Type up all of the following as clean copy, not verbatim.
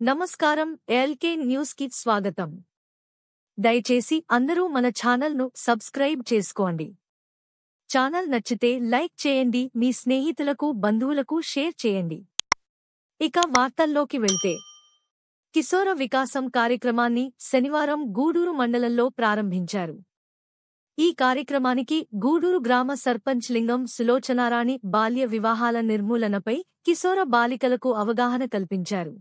నమస్కారం. LK news కి స్వాగతం. దయచేసి అందరూ మన ఛానల్ ను సబ్స్క్రైబ్ చేసుకోండి. ఛానల్ నచ్చితే లైక్ చేయండి, మీ స్నేహితులకు బంధువులకు షేర్ చేయండి. ఇక వార్తల్లోకి వెళ్తే, కిశోర వికాసం కార్యక్రమాన్ని శనివారం గూడూరు మండలంలో ప్రారంభించారు. ఈ కార్యక్రమానికి గూడూరు గ్రామ సర్పంచ్ లింగం సులోచనారాణి బాల్య వివాహాల నిర్మూలనపై కిశోర బాలికలకు అవగాహన కల్పించారు.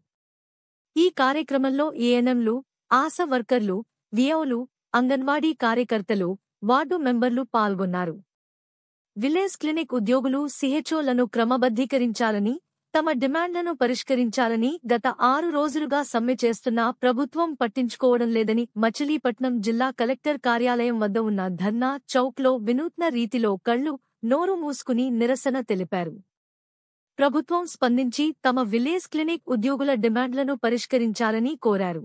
ఈ కార్యక్రమంలో ఏఎన్ఎంలు, ఆశా వర్కర్లు, విఏఓలు, అంగన్వాడీ కార్యకర్తలు, వార్డు మెంబర్లు పాల్గొన్నారు. విలేజ్ క్లినిక్ ఉద్యోగులు సిహెచ్ఓలను క్రమబద్ధీకరించాలని, తమ డిమాండ్లను పరిష్కరించాలని గత 6 రోజులుగా సమ్మె చేస్తున్నా ప్రభుత్వం పట్టించుకోవడం లేదని మచిలీపట్నం జిల్లా కలెక్టర్ కార్యాలయం వద్ద ఉన్న ధర్నా చౌక్లో వినూత్న రీతిలో కళ్లు, నోరు మూసుకుని నిరసన తెలిపారు. ప్రభుత్వం స్పందించి తమ విలేజ్ క్లినిక్ ఉద్యోగుల డిమాండ్లను పరిష్కరించాలని కోరారు.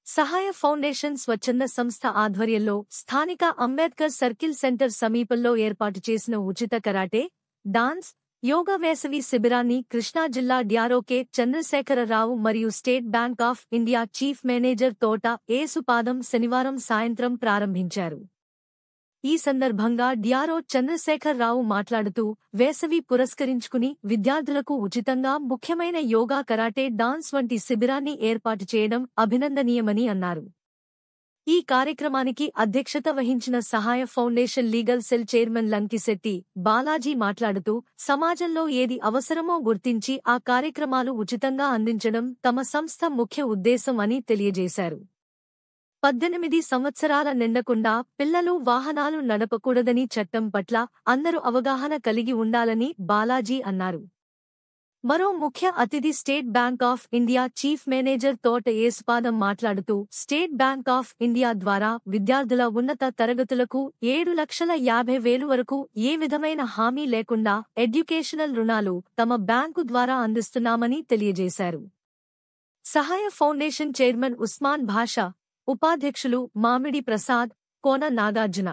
సహాయ ఫౌండేషన్ స్వచ్ఛంద సంస్థ ఆధ్వర్యంలో స్థానిక అంబేద్కర్ సర్కిల్ సెంటర్ సమీపంలో ఏర్పాటు చేసిన ఉచిత కరాటే, డాన్స్, యోగా వేసవి శిబిరాన్ని కృష్ణా జిల్లా డ్యారోకే చంద్రశేఖరరావు మరియు state bank of India chief manager తోట ఏసుపాదం శనివారం సాయంత్రం ప్రారంభించారు. ఈ సందర్భంగా డ్యారో చంద్రశేఖరరావు మాట్లాడుతూ, వేసవి పురస్కరించుకుని విద్యార్థులకు ఉచితంగా ముఖ్యమైన యోగా, కరాటే, డాన్స్ వంటి శిబిరాన్ని ఏర్పాటు చేయడం అభినందనీయమని అన్నారు. ఈ కార్యక్రమానికి అధ్యక్షత వహించిన సహాయ foundation legal cell chairman Lankisetti Balaji మాట్లాడుతూ, సమాజంలో ఏది అవసరమో గుర్తించి ఆ కార్యక్రమాలు ఉచితంగా అందించడం తమ సంస్థ ముఖ్య ఉద్దేశం అని తెలియజేశారు. 18 సంవత్సరాల నిండకుండా పిల్లలు వాహనాలు నడపకూడదని చట్టం పట్ల అందరూ అవగాహన కలిగి ఉండాలని బాలాజీ అన్నారు. మరో ముఖ్య అతిథి state bank of India chief manager తోట ఏసుపాదం మాట్లాడుతూ, స్టేట్ బ్యాంక్ ఆఫ్ ఇండియా ద్వారా విద్యార్థుల ఉన్నత తరగతులకు 7,50,000 వరకు ఏ విధమైన హామీ లేకుండా ఎడ్యుకేషనల్ రుణాలు తమ బ్యాంకు ద్వారా అందిస్తున్నామని తెలియజేశారు. సహాయ ఫౌండేషన్ చైర్మన్ ఉస్మాన్ భాషా, ఉపాధ్యక్షులు మామిడి ప్రసాద్, కోన నాగార్జున,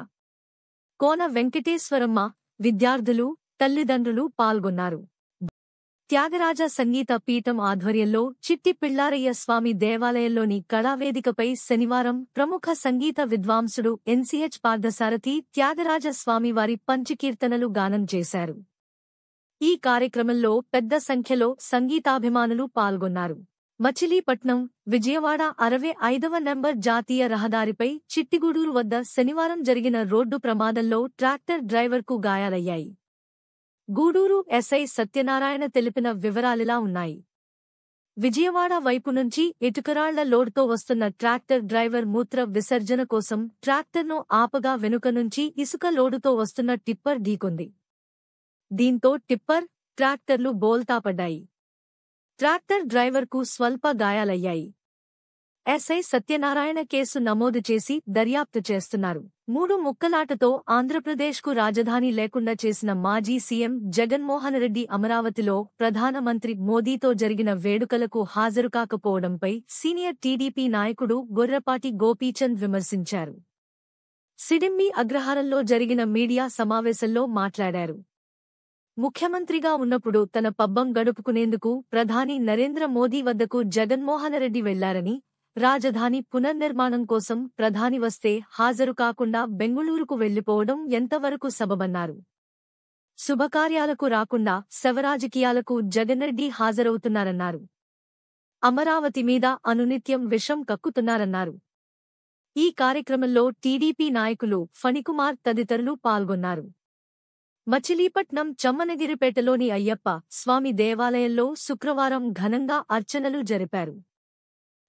కోన వెంకటేశ్వరమ్మ, విద్యార్థులు, తల్లిదండ్రులు పాల్గొన్నారు. త్యాగరాజ సంగీత పీఠం ఆధ్వర్యంలో చిట్టి పిళ్ళారయ్య స్వామి దేవాలయంలోని కళావేదికపై శనివారం ప్రముఖ సంగీత విద్వాంసుడు ఎన్సీహెచ్ పార్థసారథి త్యాగరాజ స్వామివారి పంచకీర్తనలు గానం చేశారు. ఈ కార్యక్రమంలో పెద్ద సంఖ్యలో సంగీతాభిమానులు పాల్గొన్నారు. మచిలీపట్నం, విజయవాడ 65వ నంబర్ జాతీయ రహదారిపై చిట్టిగూడూరు వద్ద శనివారం జరిగిన రోడ్డు ప్రమాదంలో ట్రాక్టర్ డ్రైవర్కు గాయాలయ్యాయి. గూడూరు ఎస్ఐ సత్యనారాయణ తెలిపిన వివరాలిలా ఉన్నాయి. విజయవాడ వైపు నుంచి ఇటుకరాళ్ల లోడ్తో వస్తున్న ట్రాక్టర్ డ్రైవర్ మూత్ర విసర్జన కోసం ట్రాక్టర్ను ఆపగా వెనుక నుంచి ఇసుక లోడుతో వస్తున్న టిప్పర్ ఢీకొంది. దీంతో టిప్పర్, ట్రాక్టర్లు బోల్తాపడ్డాయి. ట్రాక్టర్ డ్రైవర్కు స్వల్ప గాయాలయ్యాయి. ఎస్ఐ సత్యనారాయణ కేసు నమోదు చేసి దర్యాప్తు చేస్తున్నారు. 3 ముక్కలాటతో ఆంధ్రప్రదేశ్కు రాజధాని లేకుండా చేసిన మాజీ సీఎం జగన్మోహనరెడ్డి అమరావతిలో ప్రధానమంత్రి మోదీతో జరిగిన వేడుకలకు హాజరుకాకపోవడంపై సీనియర్ టీడీపీ నాయకుడు గొర్రపాటి గోపీచంద్ విమర్శించారు. సిడిమ్మి అగ్రహారంలో జరిగిన మీడియా సమావేశంలో మాట్లాడారు. ముఖ్యమంత్రిగా ఉన్నప్పుడు తన పబ్బం గడుపుకునేందుకు ప్రధాని నరేంద్ర మోదీ వద్దకు జగన్మోహనరెడ్డి వెళ్లారని, రాజధాని పునర్నిర్మాణం కోసం ప్రధాని వస్తే హాజరు కాకుండా బెంగుళూరుకు వెళ్లిపోవడం ఎంతవరకు సబబన్నారు. శుభకార్యాలకు రాకుండా శవరాజకీయాలకు జగన్రెడ్డి హాజరవుతున్నారన్నారు. అమరావతి మీద అనునిత్యం విషం కక్కుతున్నారన్నారు. ఈ కార్యక్రమంలో టీడీపీ నాయకులు ఫణికుమార్ తదితరులు పాల్గొన్నారు. మచిలీపట్నం చమ్మనగిరిపేటలోని అయ్యప్ప స్వామి దేవాలయంలో శుక్రవారం ఘనంగా అర్చనలు జరిపారు.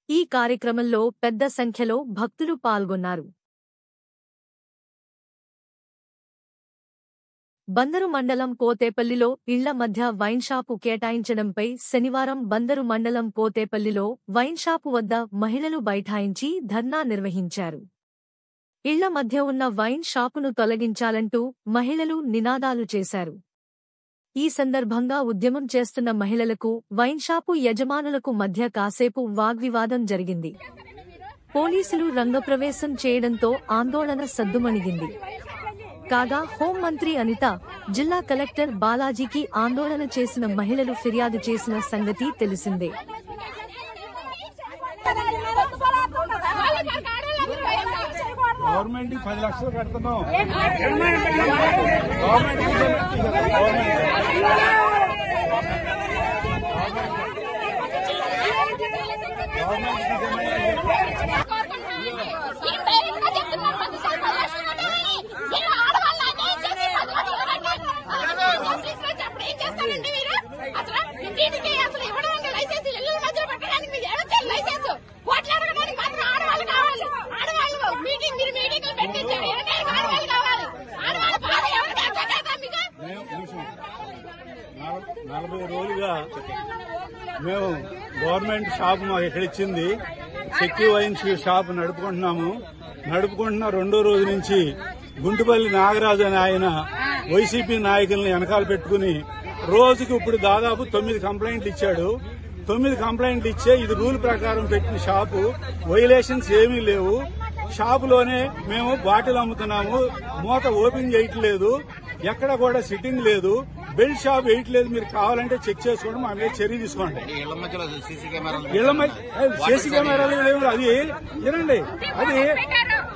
ఈ కార్యక్రమంలో పెద్ద సంఖ్యలో భక్తులు పాల్గొన్నారు. బందరు మండలం పోతేపల్లిలో ఇళ్ల మధ్య వైన్ షాపు కేటాయించడంపై శనివారం బందరు మండలం పోతేపల్లిలో వైన్ షాపు వద్ద మహిళలు బైఠాయించి ధర్నా నిర్వహించారు. ఇళ్ల మధ్య ఉన్న వైన్ షాపును తొలగించాలంటూ మహిళలు నినాదాలు చేశారు. ఈ సందర్భంగా ఉద్యమం చేస్తున్న మహిళలకు, వైన్ షాపు యజమానులకు మధ్య కాసేపు వాగ్వివాదం జరిగింది. పోలీసులు రంగప్రవేశం చేయడంతో ఆందోళన సద్దుమణిగింది. కాగా హోంమంత్రి అనిత, జిల్లా కలెక్టర్ బాలాజీకి ఆందోళన చేసిన మహిళలు ఫిర్యాదు చేసిన సంగతి తెలిసిందే. గవర్నమెంట్ 10 లక్షలు కడుతున్నాం. నలభై రోజులుగా మేము గవర్నమెంట్ షాప్ మాకు ఎక్కడ ఇచ్చింది, సెక్యూ వైన్స్ షాప్ నడుపుకుంటున్న రెండో రోజు నుంచి గుంటుపల్లి నాగరాజు అనే ఆయన వైసీపీ నాయకుల్ని వెనకాల పెట్టుకుని రోజుకి ఇప్పుడు దాదాపు 9 కంప్లైంట్లు ఇచ్చాడు. 9 కంప్లైంట్లు ఇచ్చే ఇది రూల్ ప్రకారం పెట్టిన షాపు, వైలేషన్స్ ఏమీ లేవు. షాపులోనే మేము బాటిల్ అమ్ముతున్నాము, మూత ఓపెన్ చేయట్లేదు, ఎక్కడ కూడా సిట్టింగ్ లేదు, బెల్ట్ షాప్ వేయట్లేదు. మీరు కావాలంటే చెక్ చేసుకోండి, మా మీద చర్య తీసుకోండి. సీసీ కెమెరాలు అది వినండి, అది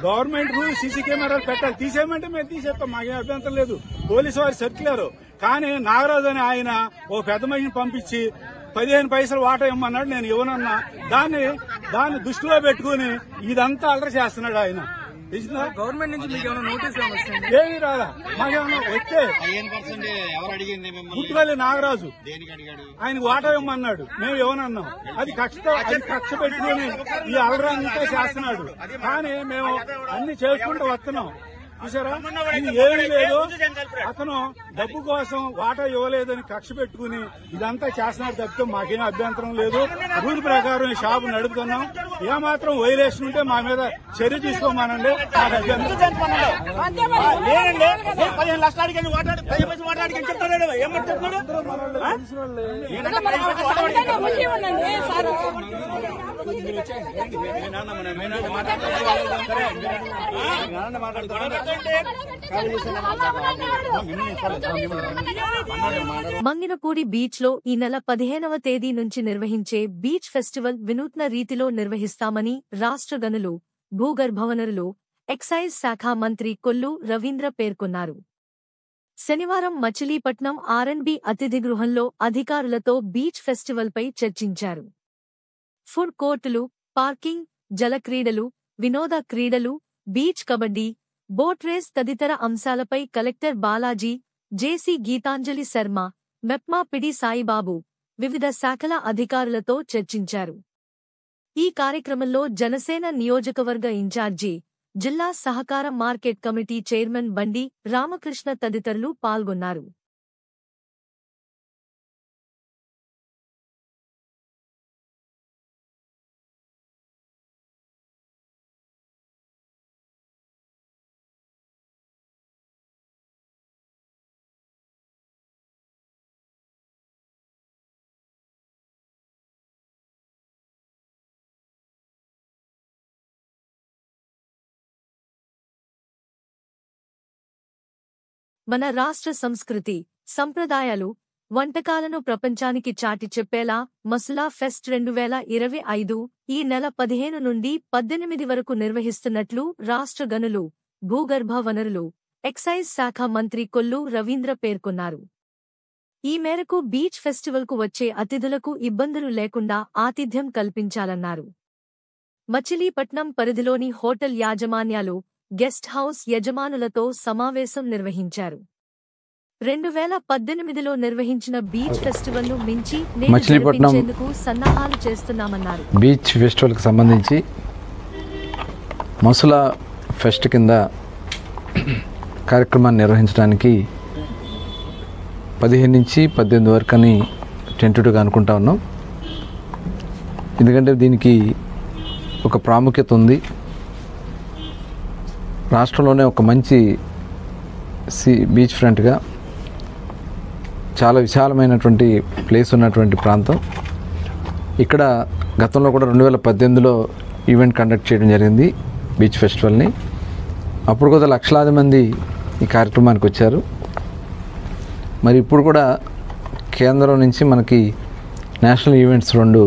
గవర్నమెంట్ రూల్. సీసీ కెమెరాలు పెట్టాలి, తీసేయమంటే మేము తీసేస్తాం, మాకేం అభ్యంతరం లేదు. పోలీసు వారు సర్క్యులర్. కానీ నాగరాజు అని ఆయన ఓ పెద్ద మనిషిని పంపించి 15 పైసలు వాటా ఇమ్మన్నాడు, నేను ఇవ్వనన్నా. దాన్ని దృష్టిలో పెట్టుకుని ఇదంతా అల్లరి చేస్తున్నాడు ఆయన. గవర్నమెంట్ నుంచి మీకు ఏమైనా నోటీస్ ఏమి రాదా, మాకేమన్నా వస్తే గుట్టుపల్లి నాగరాజు ఆయనకు వాటా ఇమ్మన్నాడు, మేము ఇవ్వనన్నాం. అది కక్ష పెట్టుకుని ఈ అల్లరంతా చేస్తున్నాడు. కానీ మేము అన్ని చేసుకుంటూ వస్తున్నాం. చూసారా, ఇది ఏమీ లేదు. అతను డబ్బు కోసం వాటా ఇవ్వలేదని కక్ష పెట్టుకుని ఇదంతా చేస్తున్నారు తప్పితే మాకేం అభ్యంతరం లేదు. రూల్ ప్రకారం ఈ షాపు నడుపుతున్నాం. ఏమాత్రం వైలేషన్ ఉంటే మా మీద చర్య తీసుకోమానండి. మాకు అభ్యంతరం 15 లక్షలు అడిగాను, 10 పైసలు వాటా అడిగాను చెప్తాడు. ఏమంటే చెప్తున్నాడు మంగినపూడి బీచ్ లో ఈ నెల 15వ తేదీ నుంచి నిర్వహించే బీచ్ ఫెస్టివల్ వినూత్న రీతిలో నిర్వహిస్తామని రాష్ట్ర గనులు, భూగర్భ వనరులు, ఎక్సైజ్ శాఖ మంత్రి కొల్లు రవీంద్ర పేర్కొన్నారు. శనివారం మచిలీపట్నం R&B అతిథి గృహంలో అధికారులతో బీచ్ ఫెస్టివల్పై చర్చించారు. ఫుడ్ కోర్టులు, పార్కింగ్, జలక్రీడలు, వినోద క్రీడలు, బీచ్ కబడ్డీ, బోట్ రేస్ తదితర అంశాలపై కలెక్టర్ బాలాజీ, జేసీ గీతాంజలి శర్మ, మెప్మా పిడి సాయిబాబు, వివిధ శాఖల అధికారులతో చర్చించారు. ఈ కార్యక్రమంలో జనసేన నియోజకవర్గ ఇన్ఛార్జి, జిల్లా సహకార మార్కెట్ కమిటీ చైర్మన్ బండి రామకృష్ణ తదితరులు పాల్గొన్నారు. మన రాష్ట్ర సంస్కృతి, సంప్రదాయాలు, వంటకాలను ప్రపంచానికి చాటి చెప్పేలా మసులా ఫెస్ట్ 2025 ఈ నెల 15 నుండి 18 వరకు నిర్వహిస్తున్నట్లు రాష్ట్ర గనులు, భూగర్భ వనరులు, ఎక్సైజ్ శాఖ మంత్రి కొల్లు రవీంద్ర పేర్కొన్నారు. ఈ మేరకు బీచ్ ఫెస్టివల్కు వచ్చే అతిథులకు ఇబ్బందులు లేకుండా ఆతిథ్యం కల్పించాలన్నారు. మచిలీపట్నం పరిధిలోని హోటల్ యాజమాన్యాలు, గెస్ట్ హౌస్ యజమానులతో సమావేశం నిర్వహించారు. 2018లో నిర్వహించిన బీచ్ ఫెస్టివల్ను మించి నిర్వహించేందుకు సన్నాహాలు చేస్తున్నామన్నారు. బీచ్ ఫెస్టివల్కి సంబంధించి మసులా ఫెస్ట్ కింద కార్యక్రమాన్ని నిర్వహించడానికి 15 నుంచి 18 వరకు అని టెంటెటివ్గా అనుకుంటా ఉన్నాం. ఎందుకంటే దీనికి ఒక ప్రాముఖ్యత ఉంది. రాష్ట్రంలోనే ఒక మంచి బీచ్ ఫ్రంట్గా చాలా విశాలమైనటువంటి ప్లేస్ ఉన్నటువంటి ప్రాంతం. ఇక్కడ గతంలో కూడా 2018లో ఈవెంట్ కండక్ట్ చేయడం జరిగింది బీచ్ ఫెస్టివల్ని. అప్పుడు కూడా లక్షలాది మంది ఈ కార్యక్రమానికి వచ్చారు. మరి ఇప్పుడు కూడా కేంద్రం నుంచి మనకి నేషనల్ ఈవెంట్స్ 2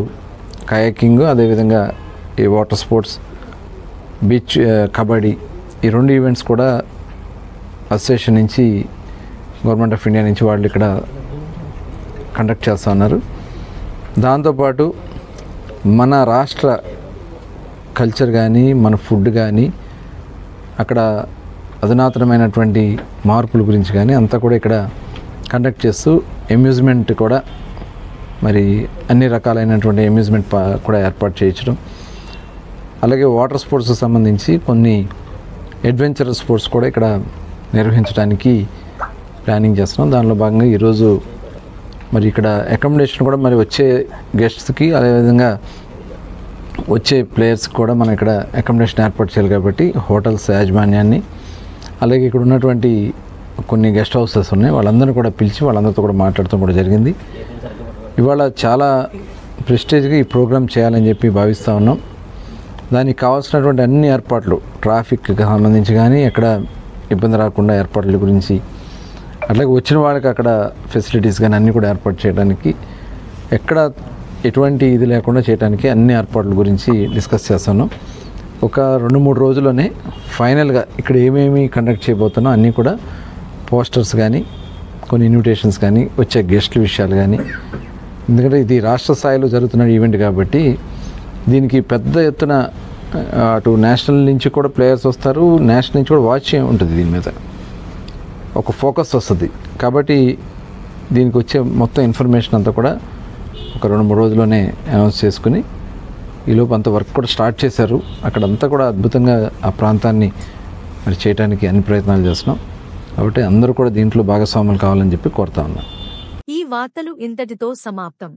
కయాకింగ్, అదేవిధంగా ఈ వాటర్ స్పోర్ట్స్, బీచ్ కబడ్డీ, ఈ 2 ఈవెంట్స్ కూడా అసోసియేషన్ నుంచి, గవర్నమెంట్ ఆఫ్ ఇండియా నుంచి వాళ్ళు ఇక్కడ కండక్ట్ చేస్తూ ఉన్నారు. దాంతోపాటు మన రాష్ట్ర కల్చర్ కానీ, మన ఫుడ్ కానీ, అక్కడ అధునాతనమైనటువంటి మార్పుల గురించి కానీ అంతా కూడా ఇక్కడ కండక్ట్ చేస్తూ అమ్యూజ్మెంట్ కూడా, మరి అన్ని రకాలైనటువంటి అమ్యూజ్మెంట్ కూడా ఏర్పాటు చేయించడం, అలాగే వాటర్ స్పోర్ట్స్కి సంబంధించి కొన్ని అడ్వెంచర్ స్పోర్ట్స్ కూడా ఇక్కడ నిర్వహించడానికి ప్లానింగ్ చేస్తున్నాం. దానిలో భాగంగా ఈరోజు మరి ఇక్కడ అకామిడేషన్ కూడా మరి వచ్చే గెస్ట్స్కి, అదేవిధంగా వచ్చే ప్లేయర్స్కి కూడా మనం ఇక్కడ అకామిడేషన్ ఏర్పాటు చేయాలి కాబట్టి హోటల్స్ యాజమాన్యాన్ని, అలాగే ఇక్కడ ఉన్నటువంటి కొన్ని గెస్ట్ హౌసెస్ ఉన్నాయి, వాళ్ళందరినీ కూడా పిలిచి వాళ్ళందరితో కూడా మాట్లాడటం కూడా జరిగింది. ఇవాళ చాలా ప్రెస్టేజ్గా ఈ ప్రోగ్రామ్ చేయాలని చెప్పి భావిస్తూ ఉన్నాం. దానికి కావాల్సినటువంటి అన్ని ఏర్పాట్లు, ట్రాఫిక్కి సంబంధించి కానీ ఎక్కడ ఇబ్బంది రాకుండా ఏర్పాట్ల గురించి, అట్లాగే వచ్చిన వాళ్ళకి అక్కడ ఫెసిలిటీస్ కానీ అన్నీ కూడా ఏర్పాటు చేయడానికి, ఎక్కడ ఎటువంటి ఇది లేకుండా చేయడానికి అన్ని ఏర్పాట్ల గురించి డిస్కస్ చేస్తున్నాం. ఒక 2-3 రోజుల్లోనే ఫైనల్గా ఇక్కడ ఏమేమి కండక్ట్ చేయబోతున్నాం అన్నీ కూడా పోస్టర్స్ కానీ, కొన్ని ఇన్విటేషన్స్ కానీ, వచ్చే గెస్ట్ల విషయాలు కానీ, ఎందుకంటే ఇది రాష్ట్ర స్థాయిలో జరుగుతున్న ఈవెంట్ కాబట్టి దీనికి పెద్ద ఎత్తున అటు నేషనల్ నుంచి కూడా ప్లేయర్స్ వస్తారు, నేషనల్ నుంచి కూడా వాచ్ ఉంటుంది, దీని మీద ఒక ఫోకస్ వస్తుంది. కాబట్టి దీనికి వచ్చే మొత్తం ఇన్ఫర్మేషన్ అంతా కూడా ఒక 2-3 రోజుల్లోనే అనౌన్స్ చేసుకుని, ఈలోపు అంత వర్క్ కూడా స్టార్ట్ చేశారు. అక్కడంతా కూడా అద్భుతంగా ఆ ప్రాంతాన్ని మరి చేయడానికి అన్ని ప్రయత్నాలు చేస్తున్నాం. కాబట్టి అందరూ కూడా దీంట్లో భాగస్వాములు కావాలని చెప్పి కోరుతా ఉన్నాం. ఈ వార్తలు ఇంతటితో సమాప్తం.